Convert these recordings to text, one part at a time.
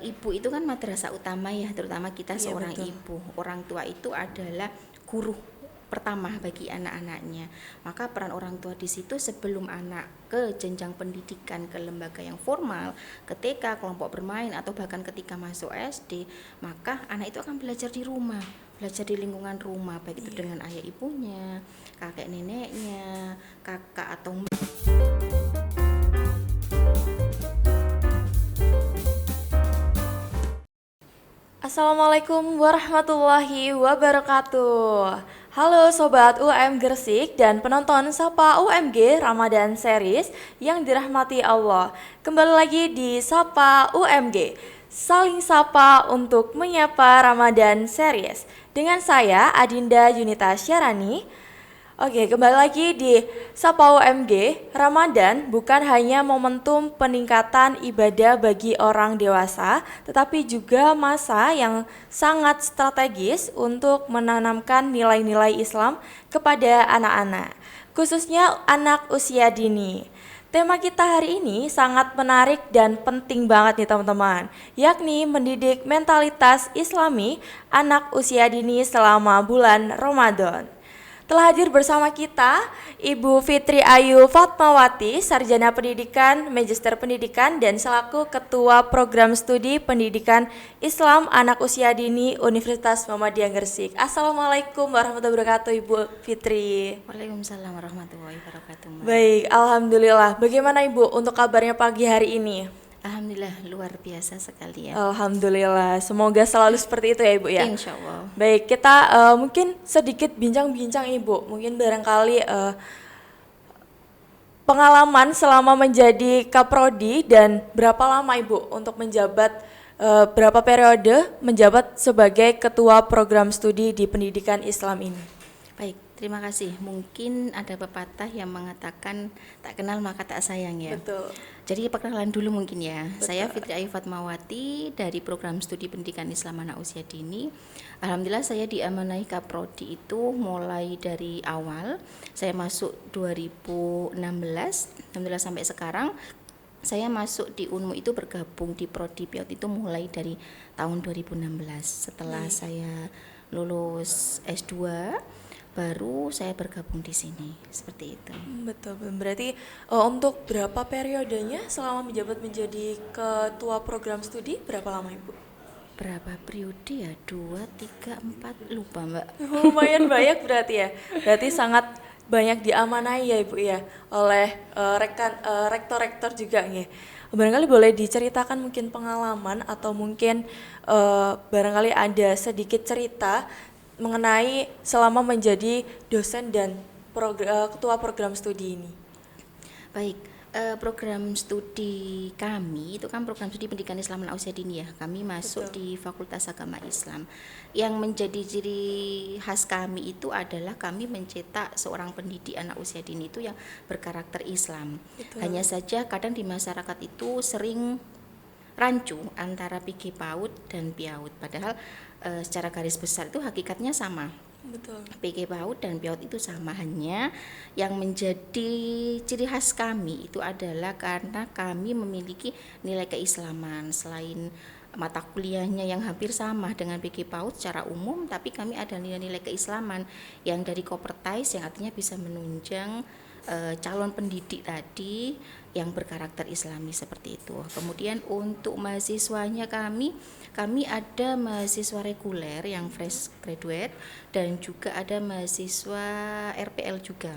ibu itu kan madrasah utama ya, terutama kita Iya seorang betul. ibu. Orang tua itu adalah guru pertama bagi anak-anaknya. Maka peran orang tua di situ sebelum anak ke jenjang pendidikan ke lembaga yang formal, ke TK, kelompok bermain atau bahkan ketika masuk SD, maka anak itu akan belajar di rumah, belajar di lingkungan rumah, baik itu Iya. dengan ayah ibunya, kakek neneknya, kakak atau Assalamualaikum warahmatullahi wabarakatuh. Halo Sobat UM Gresik dan penonton Sapa UMG Ramadan Series yang dirahmati Allah. Kembali lagi di Sapa UMG, saling sapa untuk menyapa Ramadan Series. Dengan saya Adinda Yunita Syarani. Oke, kembali lagi di Sapa UMG. Ramadan bukan hanya momentum peningkatan ibadah bagi orang dewasa, tetapi juga masa yang sangat strategis untuk menanamkan nilai-nilai Islam kepada anak-anak, khususnya anak usia dini. Tema kita hari ini sangat menarik dan penting banget nih teman-teman, yakni mendidik mentalitas Islami anak usia dini selama bulan Ramadan. Telah hadir bersama kita Ibu Fitri Ayu Fatmawati, Sarjana Pendidikan, Magister Pendidikan, dan selaku Ketua Program Studi Pendidikan Islam Anak Usia Dini Universitas Muhammadiyah Gresik. Assalamualaikum warahmatullahi wabarakatuh Ibu Fitri. Waalaikumsalam warahmatullahi wabarakatuh, Mbak. Baik, Alhamdulillah. Bagaimana Ibu untuk kabarnya pagi hari ini? Alhamdulillah luar biasa sekali ya. Alhamdulillah, semoga selalu seperti itu ya Ibu ya. Insya Allah. Baik, kita mungkin sedikit bincang-bincang Ibu. Mungkin barangkali pengalaman selama menjadi Kaprodi dan berapa lama Ibu untuk menjabat, berapa periode menjabat sebagai Ketua Program Studi di Pendidikan Islam ini. Baik, terima kasih. Mungkin ada pepatah yang mengatakan tak kenal maka tak sayang ya. Betul. Jadi perkenalan dulu mungkin ya. Betul. Saya Fitri Ayu Fatmawati dari Program Studi Pendidikan Islam Anak Usia Dini. Alhamdulillah saya diamanahi Kaprodi itu mulai dari awal. Saya masuk 2016. Alhamdulillah sampai sekarang. Saya masuk di UNMU itu bergabung di Prodi PIOT itu mulai dari tahun 2016. Setelah saya lulus S2, baru saya bergabung di sini, seperti itu. Betul, berarti untuk berapa periodenya selama menjabat menjadi Ketua Program Studi, berapa lama Ibu? Berapa periode ya? 2, 3, 4, lupa Mbak. Lumayan banyak berarti ya. Berarti sangat banyak diamanai ya Ibu ya oleh rektor-rektor juga nih. Barangkali boleh diceritakan mungkin pengalaman atau mungkin barangkali ada sedikit cerita mengenai selama menjadi dosen dan ketua program studi ini. Baik, program studi kami itu kan program studi pendidikan Islam anak usia dini ya. Kami masuk Betul. di Fakultas Agama Islam. Yang menjadi ciri khas kami itu adalah kami mencetak seorang pendidik anak usia dini itu yang berkarakter Islam. Betul. Hanya saja kadang di masyarakat itu sering rancu antara PG PAUD dan PIAUD, padahal secara garis besar itu hakikatnya sama. Betul. PG PAUD dan PIAUD itu sama, hanya yang menjadi ciri khas kami itu adalah karena kami memiliki nilai keislaman. Selain mata kuliahnya yang hampir sama dengan PG PAUD secara umum, tapi kami ada nilai-nilai keislaman yang dari Kopertais yang artinya bisa menunjang calon pendidik tadi yang berkarakter Islami seperti itu. Kemudian untuk mahasiswanya kami ada mahasiswa reguler yang fresh graduate dan juga ada mahasiswa RPL juga.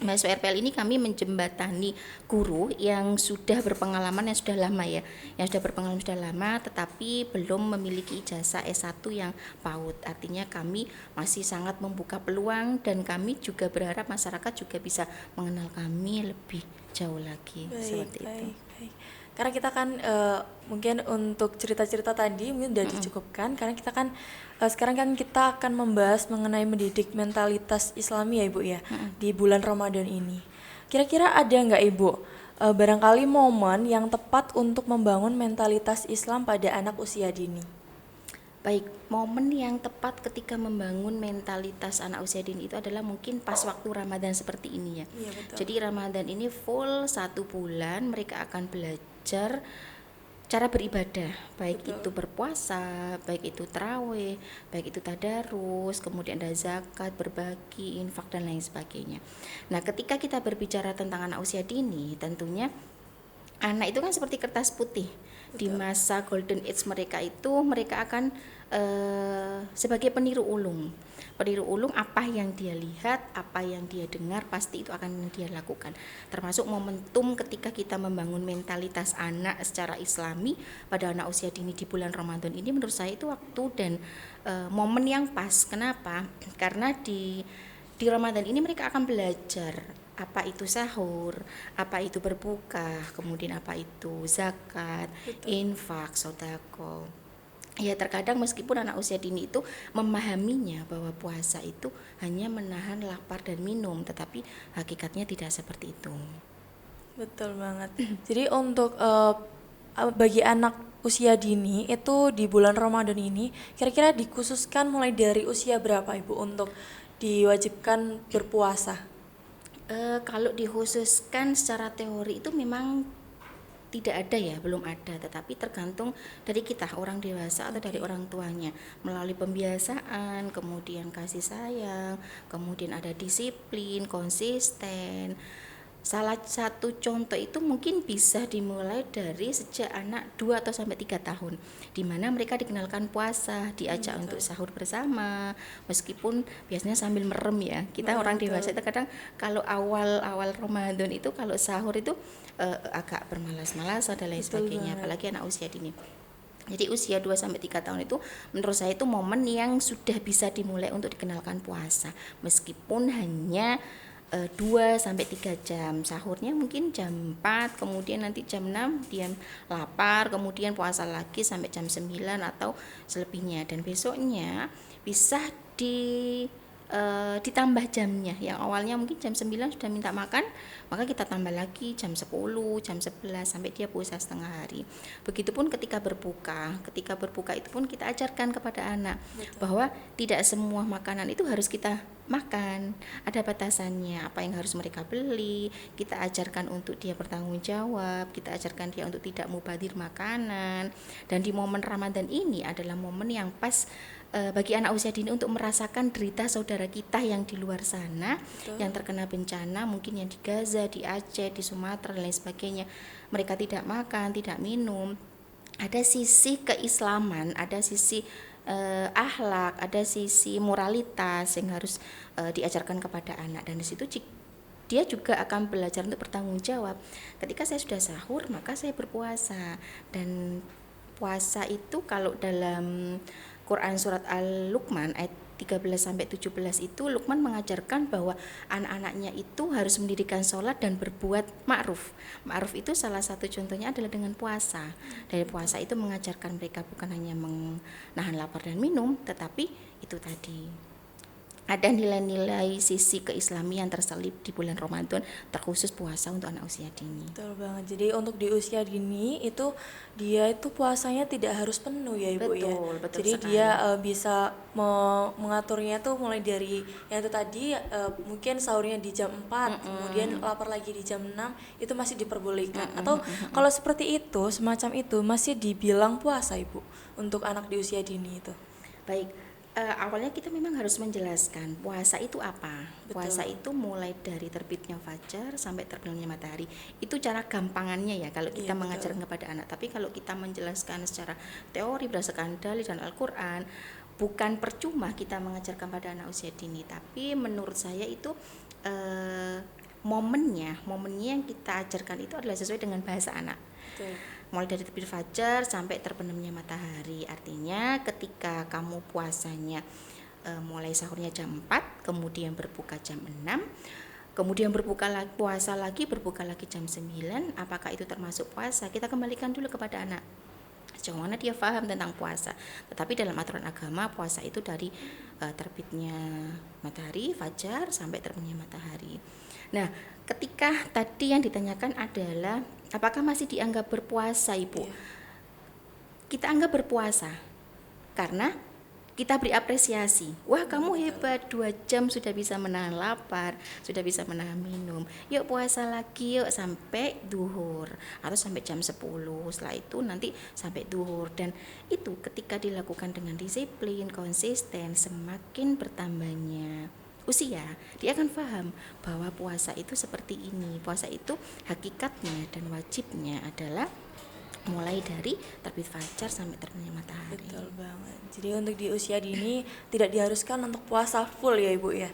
Mahasiswa RPL ini kami menjembatani guru yang sudah berpengalaman, yang sudah lama ya, yang sudah berpengalaman sudah lama tetapi belum memiliki ijazah S1 yang PAUD. Artinya kami masih sangat membuka peluang dan kami juga berharap masyarakat juga bisa mengenal kami lebih jauh lagi. Seperti itu. Baik. Karena kita kan mungkin untuk cerita-cerita tadi mungkin sudah dicukupkan, karena kita kan sekarang kan kita akan membahas mengenai mendidik mentalitas Islami ya Ibu ya di bulan Ramadan ini. Kira-kira ada nggak Ibu barangkali momen yang tepat untuk membangun mentalitas Islam pada anak usia dini? Baik, momen yang tepat ketika membangun mentalitas anak usia dini itu adalah mungkin pas waktu Ramadan seperti ini ya. Iya, betul. Jadi Ramadan ini full 1 bulan mereka akan belajar cara beribadah, baik Betul. itu berpuasa, baik itu tarawih, baik itu tadarus, kemudian ada zakat, berbagi, infak dan lain sebagainya. Nah, ketika kita berbicara tentang anak usia dini, tentunya anak itu kan seperti kertas putih. Di Betul. masa golden age mereka itu mereka akan sebagai peniru ulung. Peniru ulung, apa yang dia lihat, apa yang dia dengar pasti itu akan dia lakukan. Termasuk momentum ketika kita membangun mentalitas anak secara islami pada anak usia dini di bulan Ramadan ini, menurut saya itu waktu dan momen yang pas. Kenapa? Karena di Ramadan ini mereka akan belajar apa itu sahur, apa itu berbuka, kemudian apa itu zakat, Betul. infak, sodako. Ya, terkadang meskipun anak usia dini itu memahaminya bahwa puasa itu hanya menahan lapar dan minum, tetapi hakikatnya tidak seperti itu. Betul banget. Jadi untuk bagi anak usia dini itu di bulan Ramadan ini kira-kira dikhususkan mulai dari usia berapa Ibu untuk diwajibkan berpuasa? Kalau dikhususkan secara teori itu memang tidak ada ya, belum ada, tetapi tergantung dari kita orang dewasa atau dari orang tuanya melalui pembiasaan, kemudian kasih sayang, kemudian ada disiplin, konsisten. Salah satu contoh itu mungkin bisa dimulai dari sejak anak 2 atau sampai 3 tahun, di mana mereka dikenalkan puasa, diajak Betul. untuk sahur bersama, meskipun biasanya sambil merem ya. Kita orang Betul. dewasa itu kadang kalau awal-awal Ramadan itu kalau sahur itu agak bermalas-malasan dan lain Betul sebagainya, banget. apalagi anak usia dini. Jadi usia 2 sampai 3 tahun itu menurut saya itu momen yang sudah bisa dimulai untuk dikenalkan puasa, meskipun hanya 2 sampai 3 jam. Sahurnya mungkin jam 4, kemudian nanti jam 6 dia lapar, kemudian puasa lagi sampai jam 9 atau selebihnya, dan besoknya bisa ditambah jamnya. Yang awalnya mungkin jam 9 sudah minta makan, maka kita tambah lagi jam 10, jam 11 sampai dia puasa setengah hari. Begitupun ketika berbuka. Ketika berbuka itu pun kita ajarkan kepada anak bahwa tidak semua makanan itu harus kita makan, ada batasannya. Apa yang harus mereka beli, kita ajarkan untuk dia bertanggung jawab, kita ajarkan dia untuk tidak mubazir makanan. Dan di momen Ramadan ini adalah momen yang pas bagi anak usia dini untuk merasakan derita saudara kita yang di luar sana, yang terkena bencana, mungkin yang di Gaza, di Aceh, di Sumatera dan lain sebagainya. Mereka tidak makan, tidak minum. Ada sisi keislaman, ada sisi akhlak, ada sisi moralitas yang harus diajarkan kepada anak, dan di situ dia juga akan belajar untuk bertanggung jawab. Ketika saya sudah sahur, maka saya berpuasa. Dan puasa itu kalau dalam Quran surat Al-Luqman ayat 13 sampai 17 itu Luqman mengajarkan bahwa anak-anaknya itu harus mendirikan sholat dan berbuat ma'ruf. Ma'ruf itu salah satu contohnya adalah dengan puasa. Dari puasa itu mengajarkan mereka bukan hanya menahan lapar dan minum, tetapi itu tadi ada nilai-nilai sisi keislamian terselip di bulan Ramadan, terkhusus puasa untuk anak usia dini. Betul banget. Jadi untuk di usia dini itu dia itu puasanya tidak harus penuh ya Ibu ya. Betul Jadi sekali. dia bisa mengaturnya tuh mulai dari yang itu tadi mungkin sahurnya di jam 4, kemudian lapar lagi di jam 6, itu masih diperbolehkan. Atau kalau seperti itu, semacam itu masih dibilang puasa Ibu untuk anak di usia dini itu. Baik, awalnya kita memang harus menjelaskan puasa itu apa. Betul. Puasa itu mulai dari terbitnya fajar sampai terbenamnya matahari. Itu cara gampangannya ya kalau kita Iya, betul. mengajarkan kepada anak. Tapi kalau kita menjelaskan secara teori berdasarkan dalil dan Al-Quran, bukan percuma kita mengajarkan pada anak usia dini. Tapi menurut saya itu momennya yang kita ajarkan itu adalah sesuai dengan bahasa anak. Betul. Mulai dari terbit fajar sampai terbenamnya matahari. Artinya ketika kamu puasanya mulai sahurnya jam 4, kemudian berbuka jam 6, kemudian puasa lagi, berbuka lagi jam 9, apakah itu termasuk puasa? Kita kembalikan dulu kepada anak, sejauh mana dia paham tentang puasa. Tetapi dalam aturan agama, puasa itu dari terbitnya matahari, fajar, sampai terbenamnya matahari. Nah, ketika tadi yang ditanyakan adalah apakah masih dianggap berpuasa, Ibu? Iya. Kita anggap berpuasa karena kita beri apresiasi. Wah, kamu hebat, 2 jam sudah bisa menahan lapar, sudah bisa menahan minum. Yuk puasa lagi, yuk sampai duhur atau sampai jam 10. Setelah itu nanti sampai duhur. Dan itu ketika dilakukan dengan disiplin, konsisten, semakin bertambahnya usia, dia akan paham bahwa puasa itu seperti ini. Puasa itu hakikatnya dan wajibnya adalah mulai dari terbit fajar sampai terbitnya matahari. Betul banget. Jadi untuk di usia dini tidak diharuskan untuk puasa full ya Ibu ya.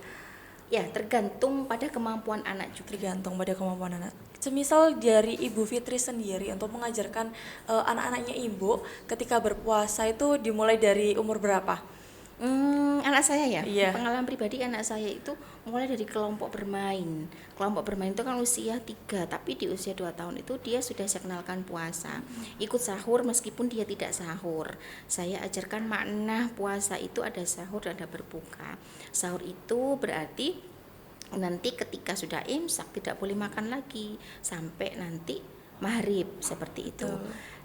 Ya, tergantung pada kemampuan anak juga. Tergantung pada kemampuan anak. Semisal dari Ibu Fitri sendiri untuk mengajarkan anak-anaknya Ibu ketika berpuasa itu dimulai dari umur berapa? Anak saya ya, Iya. pengalaman pribadi anak saya itu mulai dari kelompok bermain. Kelompok bermain itu kan usia 3, tapi di usia 2 tahun itu dia sudah saya kenalkan puasa. Ikut sahur meskipun dia tidak sahur. Saya ajarkan makna puasa itu ada sahur dan ada berbuka. Sahur itu berarti nanti ketika sudah imsak tidak boleh makan lagi sampai nanti maghrib, seperti itu.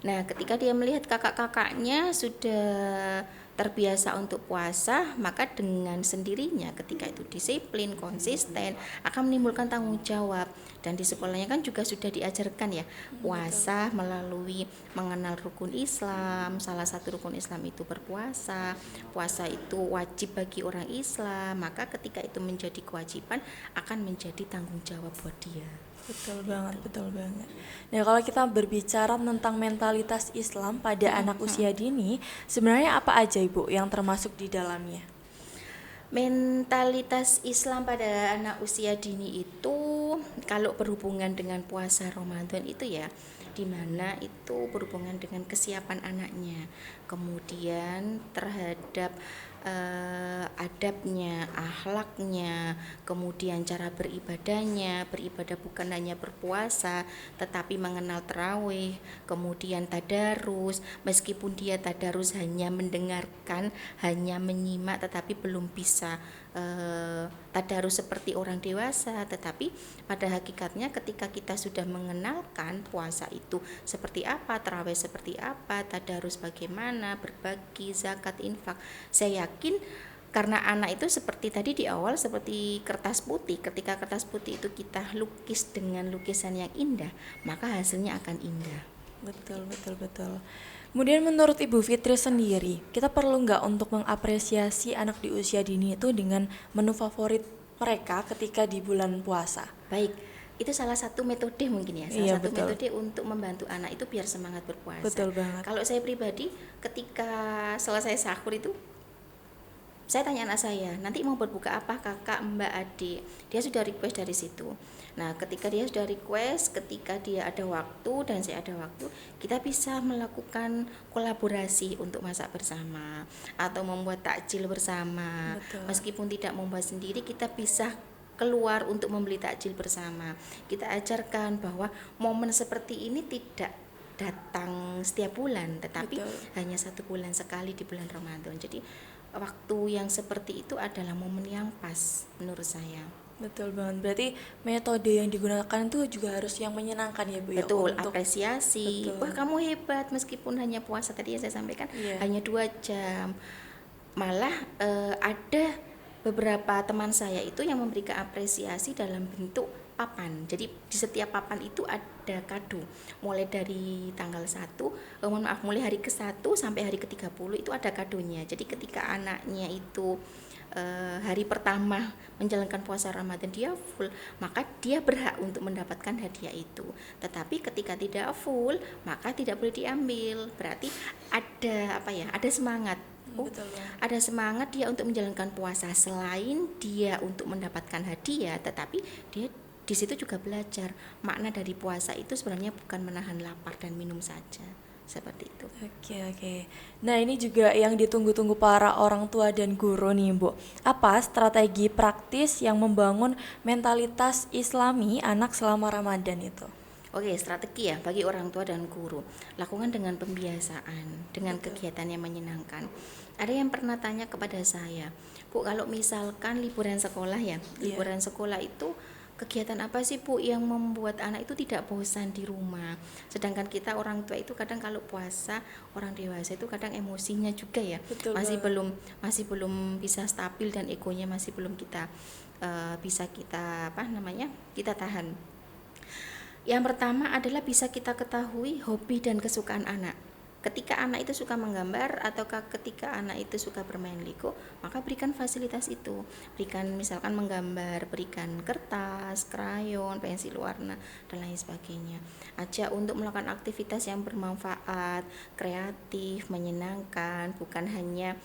Nah, ketika dia melihat kakak-kakaknya sudah terbiasa untuk puasa, maka dengan sendirinya ketika itu disiplin, konsisten, akan menimbulkan tanggung jawab. Dan di sekolahnya kan juga sudah diajarkan ya, puasa melalui mengenal rukun Islam. Salah satu rukun Islam itu berpuasa. Puasa itu wajib bagi orang Islam, maka ketika itu menjadi kewajiban akan menjadi tanggung jawab buat dia. Betul banget, betul banget. Nah, kalau kita berbicara tentang mentalitas Islam pada anak usia dini, sebenarnya apa aja Ibu yang termasuk di dalamnya? Mentalitas Islam pada anak usia dini itu kalau berhubungan dengan puasa Ramadan itu ya, dimana itu berhubungan dengan kesiapan anaknya, kemudian terhadap adabnya, akhlaknya, kemudian cara beribadahnya, beribadah bukan hanya berpuasa tetapi mengenal tarawih, kemudian tadarus. Meskipun dia tadarus hanya mendengarkan, hanya menyimak tetapi belum bisa tadarus seperti orang dewasa, tetapi pada hakikatnya ketika kita sudah mengenalkan puasa itu seperti apa, tarawih seperti apa, tadarus bagaimana, berbagi, zakat, infak, saya yakin karena anak itu seperti tadi di awal seperti kertas putih, ketika kertas putih itu kita lukis dengan lukisan yang indah, maka hasilnya akan indah. Betul, betul, betul. Kemudian menurut Ibu Fitri sendiri, kita perlu nggak untuk mengapresiasi anak di usia dini itu dengan menu favorit mereka ketika di bulan puasa? Baik, itu salah satu metode mungkin ya, Iya, satu betul. metode untuk membantu anak itu biar semangat berpuasa. Betul banget. Kalau saya pribadi, ketika selesai sahur itu, saya tanya anak saya, nanti mau berbuka apa kakak, mbak, adik? Dia sudah request dari situ. Nah, ketika dia sudah request, ketika dia ada waktu dan saya ada waktu, kita bisa melakukan kolaborasi untuk masak bersama atau membuat takjil bersama. Betul. Meskipun tidak membuat sendiri, kita bisa keluar untuk membeli takjil bersama. Kita ajarkan bahwa momen seperti ini tidak datang setiap bulan, tetapi Betul. hanya 1 bulan sekali di bulan Ramadan. Jadi waktu yang seperti itu adalah momen yang pas menurut saya. Betul banget. Berarti metode yang digunakan itu juga harus yang menyenangkan ya Bu ya. Betul, Untuk apresiasi. Betul. Wah, kamu hebat meskipun hanya puasa tadi yang saya sampaikan, Iya. hanya 2 jam. Malah ada beberapa teman saya itu yang memberikan apresiasi dalam bentuk papan. Jadi di setiap papan itu ada kado. Mulai dari tanggal 1, mulai hari ke-1 sampai hari ke-30 itu ada kadonya. Jadi ketika anaknya itu hari pertama menjalankan puasa Ramadan dia full, maka dia berhak untuk mendapatkan hadiah itu. Tetapi ketika tidak full, maka tidak boleh diambil. Berarti ada ada semangat. Betul banget. Ada semangat dia untuk menjalankan puasa, selain dia untuk mendapatkan hadiah, tetapi dia di situ juga belajar makna dari puasa itu sebenarnya bukan menahan lapar dan minum saja, seperti itu. Oke. Nah, ini juga yang ditunggu-tunggu para orang tua dan guru nih, Bu. Apa strategi praktis yang membangun mentalitas Islami anak selama Ramadan itu? Oke, strategi ya bagi orang tua dan guru. Lakukan dengan pembiasaan, dengan kegiatan yang menyenangkan. Ada yang pernah tanya kepada saya, Bu, kalau misalkan liburan sekolah ya, liburan sekolah itu kegiatan apa sih Bu yang membuat anak itu tidak bosan di rumah? Sedangkan kita orang tua itu kadang kalau puasa, orang dewasa itu kadang emosinya juga ya, Betul masih banget. belum masih belum bisa stabil dan egonya masih belum kita bisa kita apa namanya kita tahan. Yang pertama adalah bisa kita ketahui hobi dan kesukaan anak. Ketika anak itu suka menggambar atau ketika anak itu suka bermain Lego, maka berikan fasilitas itu. Berikan misalkan menggambar, berikan kertas, krayon, pensil warna dan lain sebagainya. Ajak untuk melakukan aktivitas yang bermanfaat, kreatif, menyenangkan, bukan hanya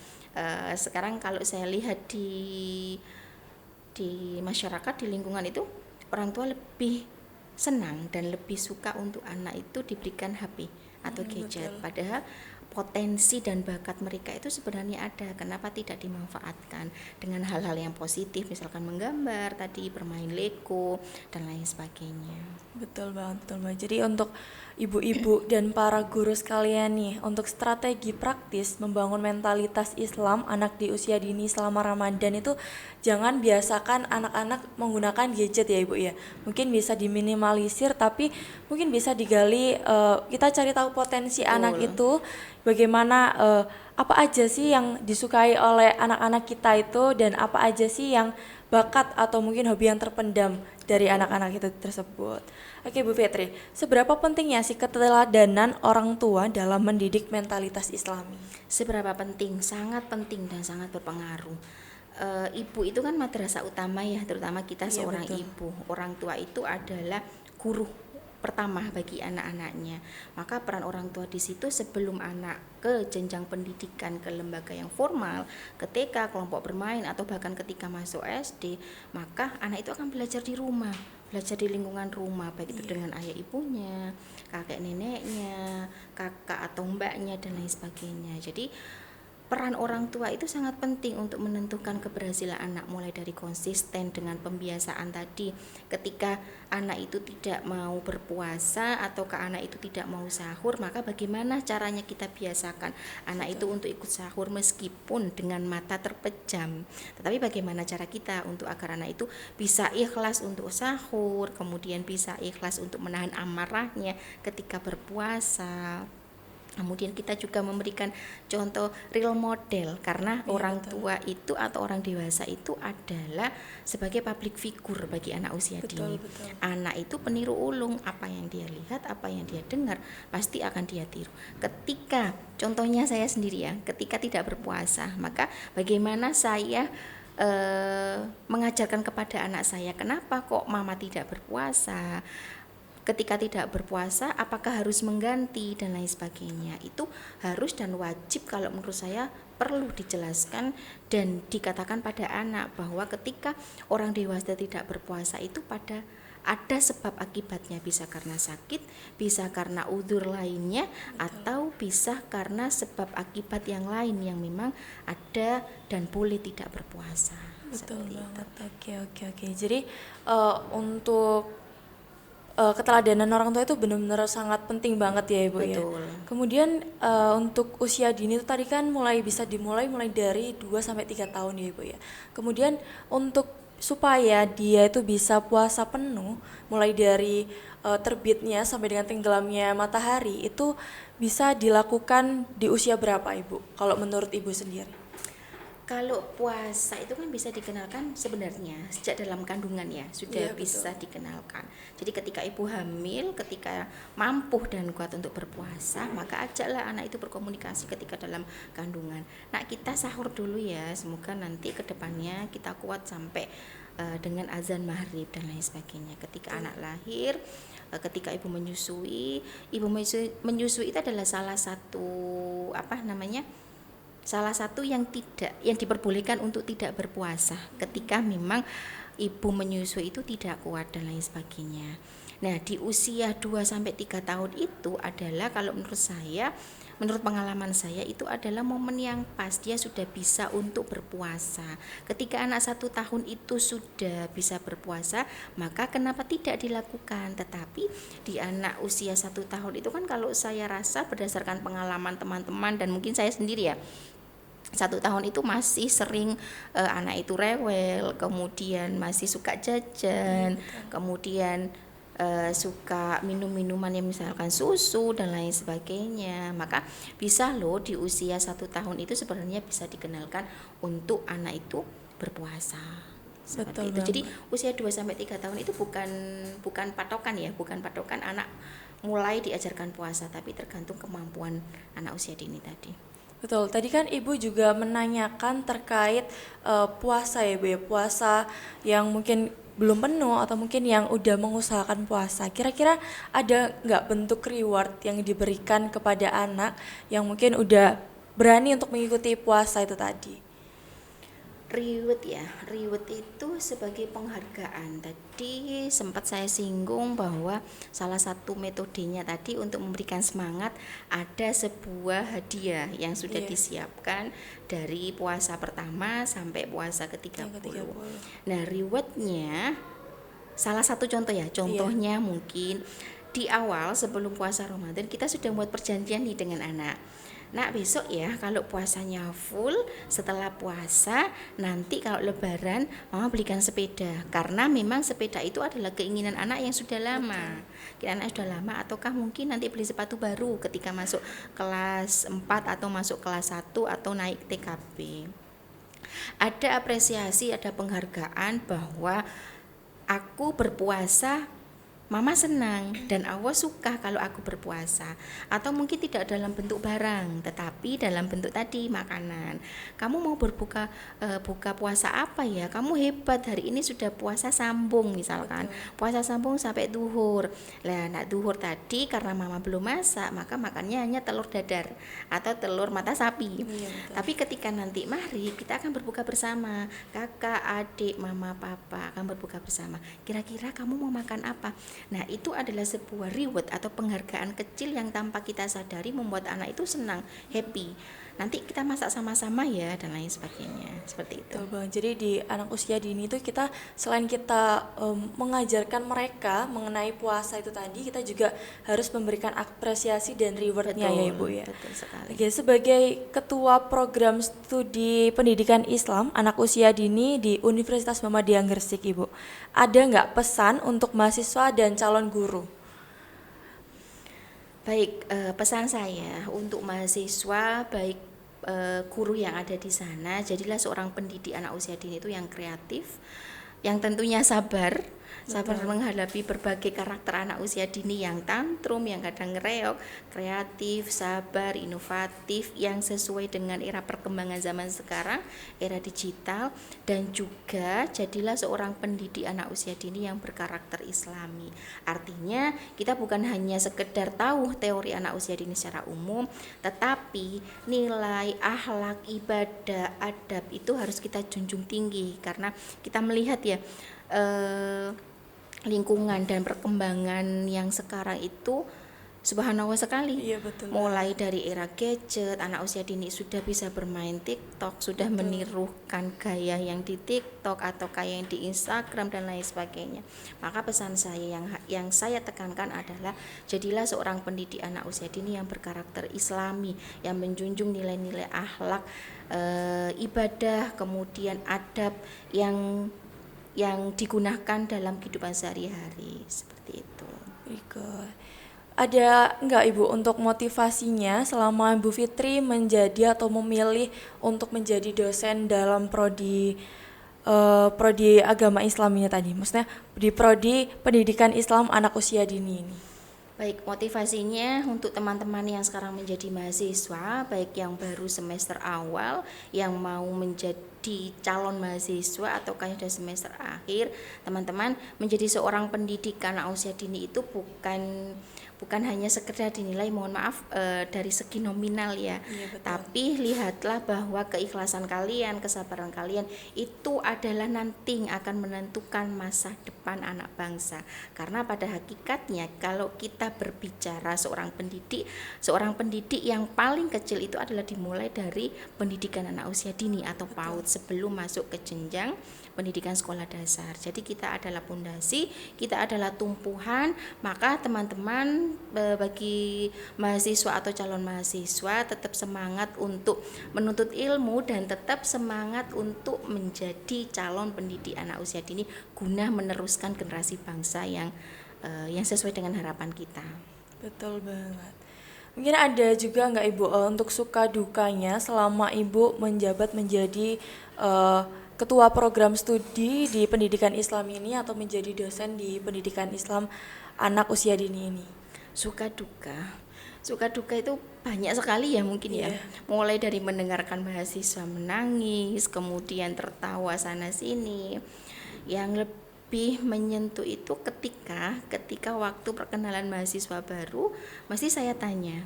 sekarang kalau saya lihat di masyarakat di lingkungan itu orang tua lebih senang dan lebih suka untuk anak itu diberikan HP atau gadget, Betul. padahal potensi dan bakat mereka itu sebenarnya ada. Kenapa tidak dimanfaatkan dengan hal-hal yang positif, misalkan menggambar tadi, bermain Lego dan lain sebagainya. Betul banget, betul banget. Jadi untuk ibu-ibu dan para guru sekalian nih, untuk strategi praktis membangun mentalitas Islam anak di usia dini selama Ramadan itu jangan biasakan anak-anak menggunakan gadget ya Ibu ya. Mungkin bisa diminimalisir tapi mungkin bisa digali, kita cari tahu potensi anak Betul. itu bagaimana, apa aja sih yang disukai oleh anak-anak kita itu dan apa aja sih yang bakat atau mungkin hobi yang terpendam dari Betul. anak-anak itu tersebut. Oke Bu Fitri, seberapa pentingnya sih keteladanan orang tua dalam mendidik mentalitas Islami? Seberapa penting? Sangat penting dan sangat berpengaruh. Ibu itu kan madrasah utama ya, terutama kita Iya seorang betul. ibu. Orang tua itu adalah guru pertama bagi anak-anaknya. Maka peran orang tua di situ sebelum anak ke jenjang pendidikan ke lembaga yang formal, ke TK, kelompok bermain atau bahkan ketika masuk SD, maka anak itu akan belajar di rumah, belajar di lingkungan rumah, baik itu dengan ayah ibunya, kakek neneknya, kakak atau mbaknya dan lain sebagainya. Jadi peran orang tua itu sangat penting untuk menentukan keberhasilan anak, mulai dari konsisten dengan pembiasaan tadi. Ketika anak itu tidak mau berpuasa atau anak itu tidak mau sahur, maka bagaimana caranya kita biasakan anak itu untuk ikut sahur meskipun dengan mata terpejam. Tetapi bagaimana cara kita untuk agar anak itu bisa ikhlas untuk sahur, kemudian bisa ikhlas untuk menahan amarahnya ketika berpuasa. Kemudian kita juga memberikan contoh real model, karena Iya orang betul. tua itu atau orang dewasa itu adalah sebagai public figure bagi anak usia Betul dini. betul. Anak itu peniru ulung, apa yang dia lihat, apa yang dia dengar, pasti akan dia tiru. Ketika contohnya saya sendiri ya, ketika tidak berpuasa, maka bagaimana saya mengajarkan kepada anak saya, kenapa kok mama tidak berpuasa? Ketika tidak berpuasa apakah harus mengganti dan lain sebagainya. Itu harus dan wajib kalau menurut saya perlu dijelaskan dan dikatakan pada anak bahwa ketika orang dewasa tidak berpuasa itu pada ada sebab akibatnya, bisa karena sakit, bisa karena udzur lainnya, atau bisa karena sebab akibat yang lain yang memang ada dan boleh tidak berpuasa. Betul Seperti itu. banget. Oke oke oke. Jadi untuk keteladanan orang tua itu benar-benar sangat penting banget ya Ibu ya. Betul. Kemudian untuk usia dini itu tadi kan bisa dimulai mulai dari 2 sampai 3 tahun ya Ibu ya. Kemudian untuk supaya dia itu bisa puasa penuh mulai dari terbitnya sampai dengan tenggelamnya matahari itu bisa dilakukan di usia berapa Ibu? Kalau menurut Ibu sendiri? Kalau puasa itu kan bisa dikenalkan sebenarnya sejak dalam kandungan ya, sudah Iya betul. bisa dikenalkan. Jadi ketika ibu hamil, ketika mampu dan kuat untuk berpuasa, maka ajaklah anak itu berkomunikasi ketika dalam kandungan. Nah, kita sahur dulu ya, semoga nanti kedepannya kita kuat sampai dengan azan maghrib dan lain sebagainya. Ketika anak lahir, ketika ibu menyusui itu adalah salah satu salah satu yang diperbolehkan untuk tidak berpuasa ketika memang ibu menyusui itu tidak kuat dan lain sebagainya. Nah, di usia 2 sampai 3 tahun itu adalah kalau menurut pengalaman saya itu adalah momen yang pas dia sudah bisa untuk berpuasa. Ketika anak 1 tahun itu sudah bisa berpuasa, maka kenapa tidak dilakukan? Tetapi di anak usia 1 tahun itu kan kalau saya rasa berdasarkan pengalaman teman-teman dan mungkin saya sendiri ya, 1 tahun itu masih sering anak itu rewel, kemudian masih suka jajan, kemudian suka minum minuman yang misalkan susu dan lain sebagainya. Maka bisa loh di usia 1 tahun itu sebenarnya bisa dikenalkan untuk anak itu berpuasa. Seperti Betul itu. Jadi banget. usia 2 sampai 3 tahun itu bukan patokan ya, bukan patokan anak mulai diajarkan puasa, tapi tergantung kemampuan anak usia dini tadi. Betul, tadi kan Ibu juga menanyakan terkait puasa ya Bu ya, puasa yang mungkin belum penuh atau mungkin yang udah mengusahakan puasa. Kira-kira ada nggak bentuk reward yang diberikan kepada anak yang mungkin udah berani untuk mengikuti puasa itu tadi? Reward itu sebagai penghargaan. Tadi sempat saya singgung bahwa salah satu metodenya tadi untuk memberikan semangat, ada sebuah hadiah yang sudah Iya. disiapkan dari puasa pertama sampai puasa Yang ke-30. ke-30. Nah, rewardnya salah satu contoh ya, contohnya mungkin di awal sebelum puasa Ramadan kita sudah buat perjanjian nih dengan anak. Nah, besok ya kalau puasanya full, setelah puasa nanti kalau lebaran mama belikan sepeda, karena memang sepeda itu adalah keinginan anak yang sudah lama. Keinginan anak sudah lama, ataukah mungkin nanti beli sepatu baru ketika masuk kelas 4 atau masuk kelas 1 atau naik TKB. Ada apresiasi, ada penghargaan bahwa aku berpuasa, mama senang dan Allah suka kalau aku berpuasa. Atau mungkin tidak dalam bentuk barang, tetapi dalam bentuk tadi makanan. Kamu mau buka puasa apa ya? Kamu hebat, hari ini sudah puasa sambung misalkan. Puasa sambung sampai duhur. Lah, nak duhur tadi karena mama belum masak, maka makannya hanya telur dadar atau telur mata sapi. Iya, betul. Tapi ketika nanti maghrib kita akan berbuka bersama, kakak, adik, mama, papa akan berbuka bersama. Kira-kira kamu mau makan apa? Nah, itu adalah sebuah reward atau penghargaan kecil yang tanpa kita sadari membuat anak itu senang, happy. Nanti kita masak sama-sama ya dan lain sebagainya. Seperti itu. Betul Bang. Jadi di anak usia dini itu kita selain kita mengajarkan mereka mengenai puasa itu tadi, kita juga harus memberikan apresiasi dan rewardnya ya Ibu ya. Betul sekali. Oke, sebagai ketua program studi pendidikan Islam anak usia dini di Universitas Muhammadiyah Gresik Ibu, ada nggak pesan untuk mahasiswa dan calon guru? Baik, pesan saya untuk mahasiswa, baik guru yang ada di sana, jadilah seorang pendidik anak usia dini itu yang kreatif, yang tentunya sabar menghadapi berbagai karakter anak usia dini yang tantrum, yang kadang ngereok, kreatif, sabar, inovatif, yang sesuai dengan era perkembangan zaman sekarang, era digital. Dan juga jadilah seorang pendidik anak usia dini yang berkarakter Islami. Artinya kita bukan hanya sekedar tahu teori anak usia dini secara umum, tetapi nilai, akhlak, ibadah, adab itu harus kita junjung tinggi, karena kita melihat ya lingkungan dan perkembangan yang sekarang itu subhanallah sekali. Iya, betul. Mulai dari era gadget, anak usia dini sudah bisa bermain TikTok, sudah menirukan gaya yang di TikTok atau gaya yang di Instagram dan lain sebagainya. Maka pesan saya yang saya tekankan adalah jadilah seorang pendidik anak usia dini yang berkarakter Islami, yang menjunjung nilai-nilai akhlak, ibadah, kemudian adab yang digunakan dalam kehidupan sehari-hari, seperti itu. Ikut. Ada nggak Ibu untuk motivasinya selama Bu Fitri menjadi atau memilih untuk menjadi dosen dalam prodi agama Islam ini tadi? Maksudnya di prodi pendidikan Islam anak usia dini ini. Baik, motivasinya untuk teman-teman yang sekarang menjadi mahasiswa, baik yang baru semester awal, yang mau menjadi calon mahasiswa atau yang sudah semester akhir, teman-teman menjadi seorang pendidik anak usia dini itu bukan hanya sekedar dinilai, mohon maaf, dari segi nominal ya. Iya, betul. Tapi lihatlah bahwa keikhlasan kalian, kesabaran kalian itu adalah nanti akan menentukan masa depan anak bangsa. Karena pada hakikatnya kalau kita berbicara seorang pendidik yang paling kecil itu adalah dimulai dari pendidikan anak usia dini atau PAUD sebelum masuk ke jenjang pendidikan sekolah dasar. Jadi kita adalah pondasi, kita adalah tumpuhan, maka teman-teman bagi mahasiswa atau calon mahasiswa tetap semangat untuk menuntut ilmu dan tetap semangat untuk menjadi calon pendidik anak usia dini guna meneruskan generasi bangsa yang sesuai dengan harapan kita. Betul banget. Mungkin ada juga nggak Ibu untuk suka dukanya selama Ibu menjabat menjadi ketua program studi di pendidikan Islam ini atau menjadi dosen di pendidikan Islam anak usia dini ini? Suka duka itu banyak sekali ya mungkin ya. Mulai dari mendengarkan mahasiswa menangis, kemudian tertawa sana sini. Yang lebih menyentuh itu ketika waktu perkenalan mahasiswa baru, mesti saya tanya,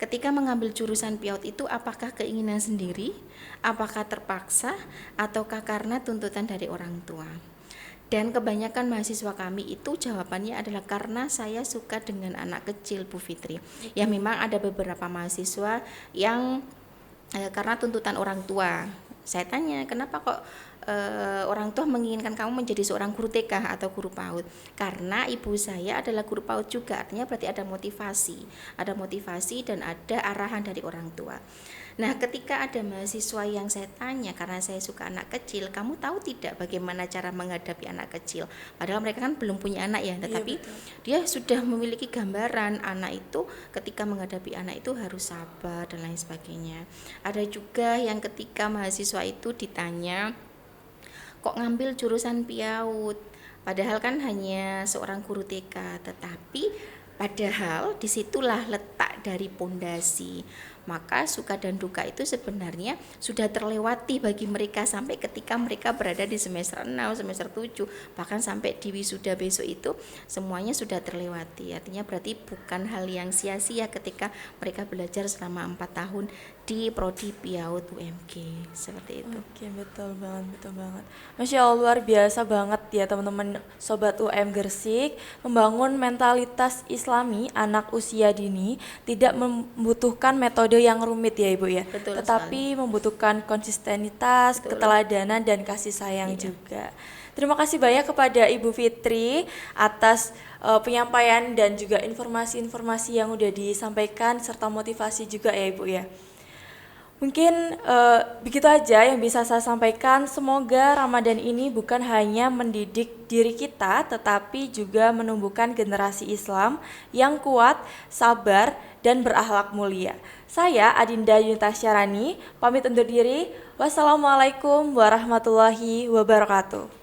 ketika mengambil jurusan PIAUD itu apakah keinginan sendiri, apakah terpaksa, ataukah karena tuntutan dari orang tua? Dan kebanyakan mahasiswa kami itu jawabannya adalah karena saya suka dengan anak kecil, Bu Fitri. Ya memang ada beberapa mahasiswa yang karena tuntutan orang tua. Saya tanya, kenapa kok orang tua menginginkan kamu menjadi seorang guru TK atau guru PAUD? Karena ibu saya adalah guru PAUD juga, artinya berarti ada motivasi dan ada arahan dari orang tua. Nah, ketika ada mahasiswa yang saya tanya, karena saya suka anak kecil, kamu tahu tidak bagaimana cara menghadapi anak kecil? Padahal mereka kan belum punya anak ya, tetapi dia sudah memiliki gambaran anak itu ketika menghadapi anak itu harus sabar dan lain sebagainya. Ada juga yang ketika mahasiswa itu ditanya, kok ngambil jurusan PIAUD? Padahal kan hanya seorang guru TK, tetapi padahal disitulah letak dari pondasi. Maka suka dan duka itu sebenarnya sudah terlewati bagi mereka sampai ketika mereka berada di semester 6, semester 7, bahkan sampai di wisuda besok itu semuanya sudah terlewati. Artinya berarti bukan hal yang sia-sia ketika mereka belajar selama 4 tahun di Prodi PIAUD UMG, seperti itu. Oke, betul banget. Masya Allah, luar biasa banget ya teman-teman Sobat UM Gersik, membangun mentalitas Islami anak usia dini tidak membutuhkan metode yang rumit ya Ibu ya. Betul Tetapi sekali. membutuhkan konsistenitas, Betul. keteladanan dan kasih sayang juga. Terima kasih banyak kepada Ibu Fitri atas penyampaian dan juga informasi-informasi yang udah disampaikan serta motivasi juga ya Ibu ya. Mungkin begitu aja yang bisa saya sampaikan. Semoga Ramadan ini bukan hanya mendidik diri kita, tetapi juga menumbuhkan generasi Islam yang kuat, sabar, dan berakhlak mulia. Saya Adinda Yunitasyarani, pamit undur diri. Wassalamualaikum warahmatullahi wabarakatuh.